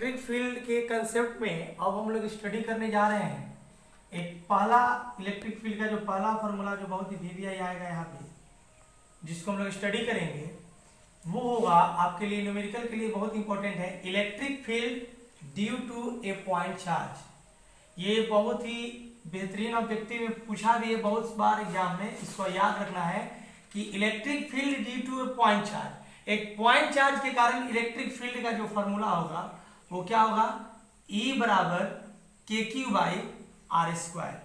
Electric field के concept में अब हम लोग स्टडी करने जा रहे हैं। एक पहला इलेक्ट्रिक फील्ड का जो पहला फॉर्मूला जो बहुत ही धीरे आएगा यहाँ पे, जिसको हम लोग स्टडी करेंगे, वो होगा आपके लिए न्यूमेरिकल के लिए बहुत इंपॉर्टेंट है। Electric field due to a point charge. ये बहुत ही बेहतरीन ऑब्जेक्टिव में पूछा भी है बहुत बार एग्जाम में, इसको याद रखना है कि electric field due to a point charge, एक पॉइंट चार्ज के कारण इलेक्ट्रिक फील्ड का जो फॉर्मूला होगा वो क्या होगा, E बराबर के क्यू बाई आर स्क्वायर।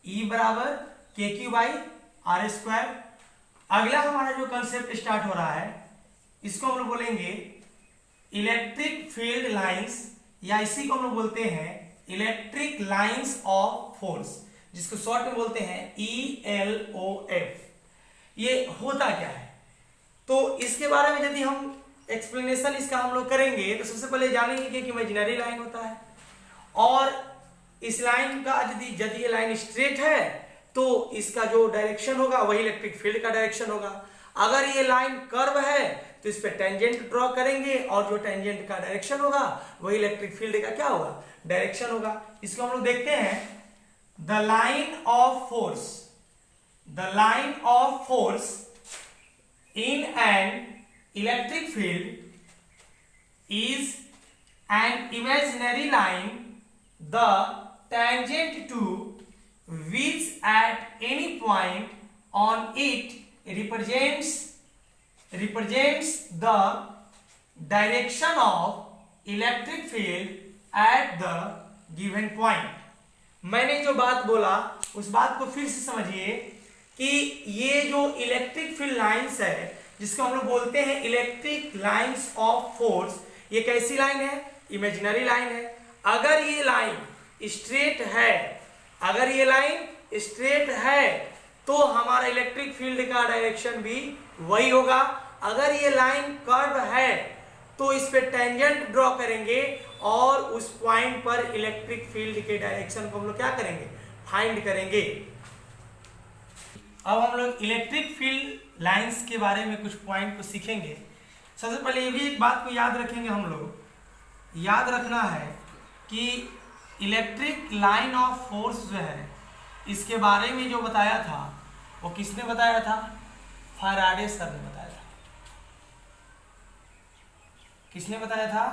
ई बराबर के क्यू बाई आर स्क्वायर। अगला हमारा जो कंसेप्ट स्टार्ट हो रहा है, इसको हम लोग बोलेंगे इलेक्ट्रिक फील्ड लाइंस, या इसी को हम लोग बोलते हैं इलेक्ट्रिक लाइंस ऑफ फोर्स, जिसको शॉर्ट में बोलते हैं ELOF। ये होता क्या है, तो इसके बारे में यदि हम एक्सप्लेनेशन इसका हम लोग करेंगे तो सबसे पहले जानेंगे कि इमेजिनरी लाइन होता है, और इस लाइन का यदि ये लाइन स्ट्रेट है तो इसका जो डायरेक्शन होगा वही इलेक्ट्रिक फील्ड का डायरेक्शन होगा। अगर ये लाइन कर्व है तो इस पे टेंजेंट ड्रॉ करेंगे, और जो टेंजेंट का डायरेक्शन होगा वही इलेक्ट्रिक फील्ड का क्या होगा, डायरेक्शन होगा। इसको हम लोग देखते हैं, the line of force, the line of force in an electric field is an imaginary line, the tangent to which at any point on it represents the direction of electric field at the given point। मैंने जो बात बोला उस बात को फिर से समझिए कि ये जो इलेक्ट्रिक फील्ड लाइंस है, जिसको हम लोग बोलते हैं इलेक्ट्रिक लाइंस ऑफ फोर्स, ये कैसी लाइन है, इमेजिनरी लाइन है। अगर ये लाइन स्ट्रेट है, अगर ये लाइन स्ट्रेट है तो हमारा इलेक्ट्रिक फील्ड का डायरेक्शन भी वही होगा। अगर ये लाइन कर्व है तो इस पे टेंजेंट ड्रॉ करेंगे और उस पॉइंट पर इलेक्ट्रिक फील्ड के डायरेक्शन को हम लोग क्या करेंगे, फाइंड करेंगे। अब हम लोग इलेक्ट्रिक फील्ड लाइंस के बारे में कुछ पॉइंट को सीखेंगे। सबसे पहले ये भी एक बात को याद रखेंगे, हम लोग याद रखना है कि इलेक्ट्रिक लाइन ऑफ फोर्स जो है, इसके बारे में जो बताया था वो किसने बताया था, फैराडे सर ने बताया था। किसने बताया था,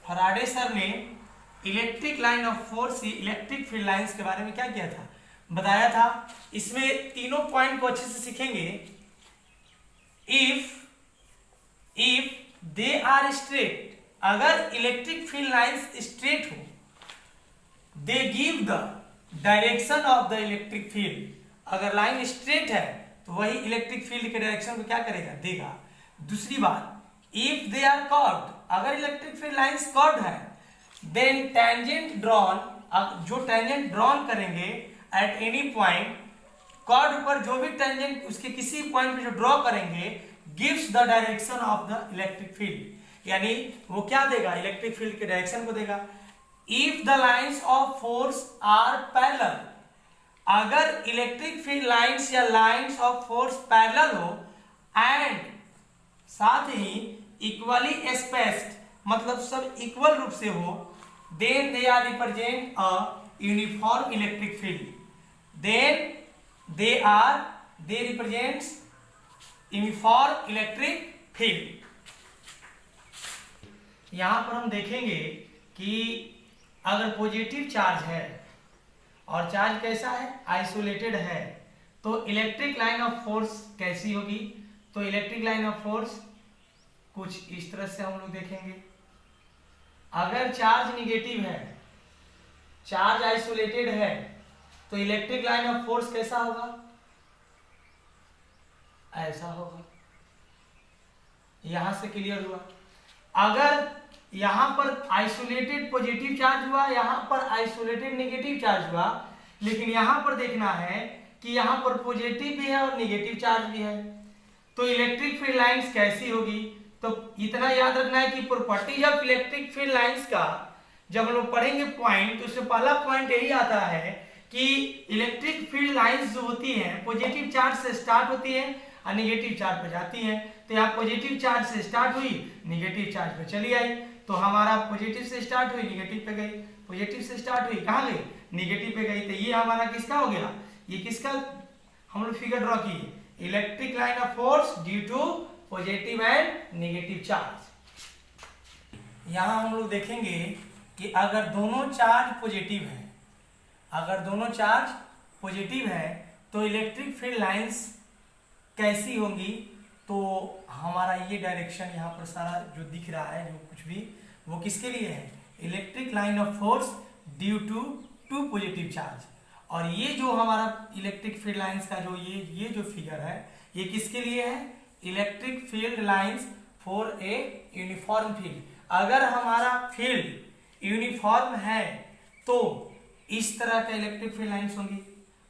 फैराडे सर ने electric line of force, electric field lines के बारे में क्या किया था, बताया था। इसमें तीनों पॉइंट को अच्छे से सीखेंगे। इफ दे आर स्ट्रेट, अगर इलेक्ट्रिक फील्ड लाइंस स्ट्रेट हो, they give the direction of the electric field. अगर लाइन स्ट्रेट है तो वही इलेक्ट्रिक फील्ड के डायरेक्शन को क्या करेगा, देगा। दूसरी बात, इफ दे आर कर्व्ड, अगर इलेक्ट्रिक फील्ड लाइंस कर्व्ड है, देन टेंजेंट ड्रॉन, जो टेंजेंट ड्रॉन करेंगे एट एनी पॉइंट, कर्व पर जो भी टेंजेंट उसके किसी पॉइंट पे जो ड्रॉ करेंगे, gives the direction of the electric field, यानी वो क्या देगा, इलेक्ट्रिक फील्ड के डायरेक्शन को देगा। If the lines of force are parallel, अगर इलेक्ट्रिक फील्ड लाइंस या लाइंस ऑफ फोर्स पैरेलल हो एंड साथ ही इक्वली स्पेस्ड, मतलब सब इक्वल रूप से हो, then they are represent a uniform electric field, then they represents uniform electric field. यहां पर हम देखेंगे कि अगर पॉजिटिव चार्ज है और चार्ज कैसा है, आइसोलेटेड है, तो इलेक्ट्रिक लाइन ऑफ फोर्स कैसी होगी। तो इलेक्ट्रिक लाइन ऑफ फोर्स कुछ इस तरह से हम लोग देखेंगे। अगर चार्ज निगेटिव है, चार्ज आइसोलेटेड है, तो इलेक्ट्रिक लाइन ऑफ फोर्स कैसा होगा, ऐसा होगा। यहां से क्लियर हुआ। अगर यहां पर आइसोलेटेड पॉजिटिव चार्ज हुआ, यहां पर आइसोलेटेड नेगेटिव चार्ज हुआ, लेकिन यहां पर देखना है कि यहां पर पॉजिटिव भी है और नेगेटिव चार्ज भी है, तो इलेक्ट्रिक फील्ड लाइंस कैसी होगी। तो इतना याद रखना है कि properties of electric field lines का जब हम लोग पढ़ेंगे पॉइंट, तो उससे पहला पॉइंट यही आता है कि इलेक्ट्रिक फील्ड लाइंस जो होती हैं पॉजिटिव चार्ज से स्टार्ट होती है और निगेटिव चार्ज पे जाती है। तो यहाँ पॉजिटिव चार्ज से स्टार्ट हुई, निगेटिव चार्ज पे चली आई, तो हमारा पॉजिटिव से स्टार्ट हुई निगेटिव पे गई, पॉजिटिव से स्टार्ट हुई कहाँ गई, निगेटिव पे गई। तो ये हमारा किसका हो गया, ये किसका हम लोग फिगर ड्रॉ किए, electric line of force due to positive and negative charge. यहाँ हम लोग देखेंगे कि अगर दोनों चार्ज पॉजिटिव है, अगर दोनों चार्ज पॉजिटिव है तो इलेक्ट्रिक फील्ड लाइंस कैसी होंगी। तो हमारा ये डायरेक्शन यहाँ पर सारा जो दिख रहा है जो कुछ भी वो किसके लिए है, electric line of force due to two positive charge. और ये जो हमारा इलेक्ट्रिक फील्ड लाइंस का जो ये जो फिगर है ये किसके लिए है, electric field lines for a uniform field. अगर हमारा फील्ड यूनिफॉर्म है तो इस तरह का इलेक्ट्रिक फील्ड लाइंस होंगी।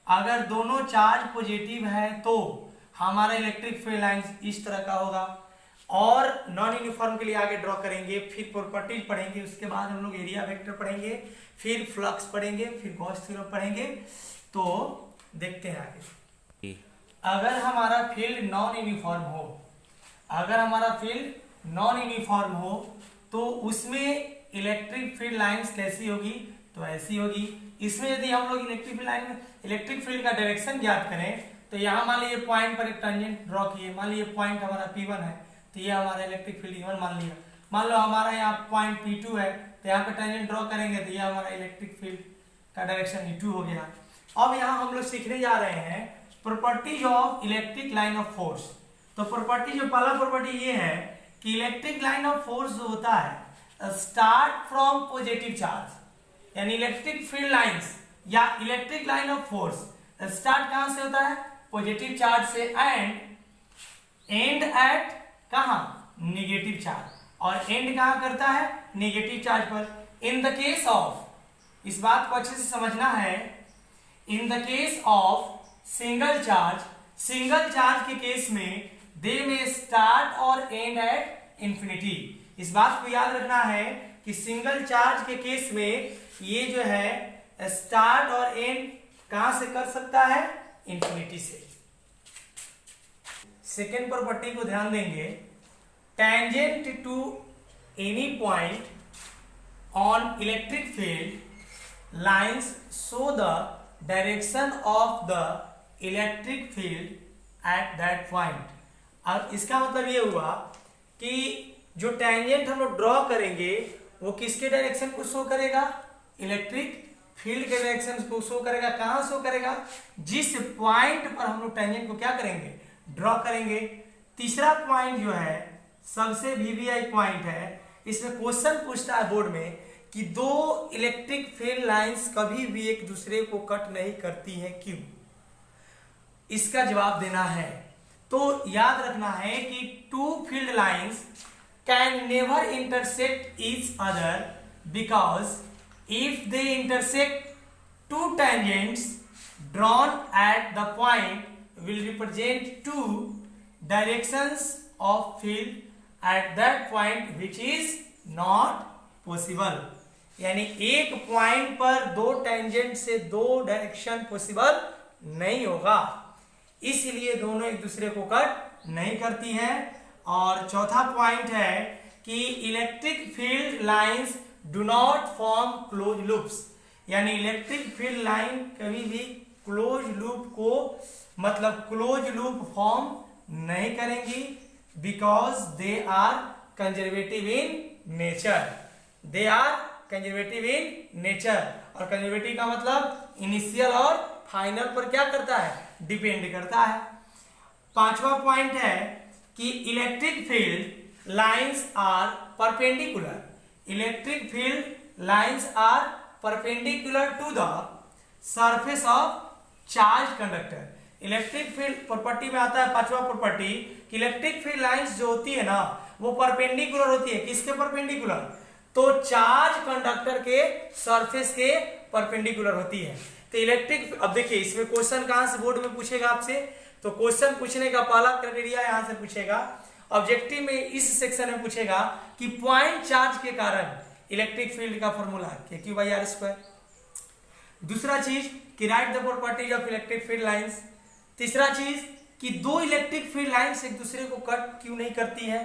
अगर दोनों चार्ज पॉजिटिव है तो हमारा इलेक्ट्रिक फील्ड लाइंस इस तरह का होगा। और नॉन यूनिफॉर्म के लिए आगे ड्रॉ करेंगे, फिर प्रॉपर्टीज पढ़ेंगे, उसके बाद हम लोग एरिया वेक्टर पढ़ेंगे, फिर फ्लक्स पढ़ेंगे, फिर गॉस थ्योरम पढ़ेंगे। तो देखते हैं आगे। अगर हमारा फील्ड नॉन यूनिफॉर्म हो, अगर हमारा फील्ड नॉन यूनिफॉर्म हो तो उसमें इलेक्ट्रिक फील्ड लाइंस कैसी होगी, तो ऐसी होगी। इसमें यदि हम लोग इलेक्ट्रिक फील्ड लाइन में इलेक्ट्रिक फील्ड का डायरेक्शन ज्ञात करें तो यहाँ मान लीजिए पॉइंट पर एक टेंजेंट ड्रॉ किए, मान लीजिए पॉइंट हमारा P1 है तो ये हमारा इलेक्ट्रिक फील्ड E1 मान लिया। मान लो हमारा यहाँ पॉइंट P2 है तो यहाँ पे टेंजेंट ड्रॉ करेंगे तो ये हमारा इलेक्ट्रिक फील्ड का डायरेक्शन E2 हो गया। अब यहाँ हम लोग सीखने जा रहे हैं properties of electric line of force. तो प्रॉपर्टी जो पहला प्रॉपर्टी ये है कि इलेक्ट्रिक लाइन ऑफ फोर्स जो होता है स्टार्ट फ्रॉम पॉजिटिव चार्ज, यानी इलेक्ट्रिक फील्ड लाइंस या electric line of force start कहां से होता है, पॉजिटिव चार्ज से, एंड एट कहां, नेगेटिव चार्ज, और एंड कहां करता है, नेगेटिव चार्ज पर। इन द केस ऑफ, इस बात को अच्छे से समझना है, in the case of single charge, single charge के केस में दे में स्टार्ट और एंड एट इंफिनिटी। इस बात को याद रखना है कि सिंगल चार्ज के केस में ये जो है स्टार्ट और एंड कहां से कर सकता है, इंफिनिटी से। सेकेंड प्रॉपर्टी को ध्यान देंगे, tangent to any point on electric field lines show the direction of the electric field at that point. अब इसका मतलब ये हुआ कि जो टेंजेंट हम लोग ड्रॉ करेंगे वो किसके डायरेक्शन को शो करेगा, इलेक्ट्रिक फील्ड के डायरेक्शन को शो करेगा। कहां शो करेगा, जिस पॉइंट पर हम लोग टेंजेंट को क्या करेंगे, ड्रॉ करेंगे। तीसरा पॉइंट जो है सबसे वीवीआई पॉइंट है, इसमें क्वेश्चन पूछता है बोर्ड में कि दो इलेक्ट्रिक फील्ड लाइंस कभी भी एक दूसरे को कट नहीं करती हैं, क्यों, इसका जवाब देना है। तो याद रखना है कि two field lines can never intersect each other because if they intersect two tangents drawn at the point will represent two directions of field at that point which is not possible। यानी एक point पर दो tangent से दो direction possible नहीं होगा, इसलिए दोनों एक दूसरे को कट नहीं करती हैं। और चौथा पॉइंट है कि electric field lines do not form close loops, यानी इलेक्ट्रिक फील्ड लाइन कभी भी क्लोज लूप को मतलब क्लोज लूप फॉर्म नहीं करेंगी, because they are conservative in nature, they are conservative in nature. और कंजर्वेटिव का मतलब इनिशियल और फाइनल पर क्या करता है, डिपेंड करता है। पांचवा पॉइंट है कि electric field lines are perpendicular, electric field lines are perpendicular to the surface of charge conductor. Electric field property में आता है पांचवा प्रॉपर्टी कि इलेक्ट्रिक फील्ड लाइंस जो होती है ना वो परपेंडिकुलर होती है, किसके परपेंडिकुलर, तो चार्ज कंडक्टर के सरफेस के परपेंडिकुलर होती है। तो इलेक्ट्रिक, अब देखिए इसमें क्वेश्चन कहां से बोर्ड में पूछेगा आपसे, तो क्वेश्चन पूछने का पहला क्राइटेरिया यहां से पूछेगा, ऑब्जेक्टिव में इस सेक्शन में पूछेगा कि पॉइंट चार्ज के कारण इलेक्ट्रिक फील्ड का फॉर्मूला KQ/R²। दूसरा चीज कि right the properties of electric field lines. तीसरा चीज कि दो इलेक्ट्रिक फील्ड लाइंस एक दूसरे को कट क्यों नहीं करती है।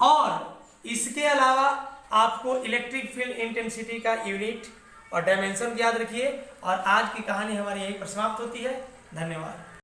और इसके अलावा आपको इलेक्ट्रिक फील्ड इंटेंसिटी का यूनिट और डायमेंशन याद रखिए। और आज की कहानी हमारी यहीं पर समाप्त होती है। धन्यवाद।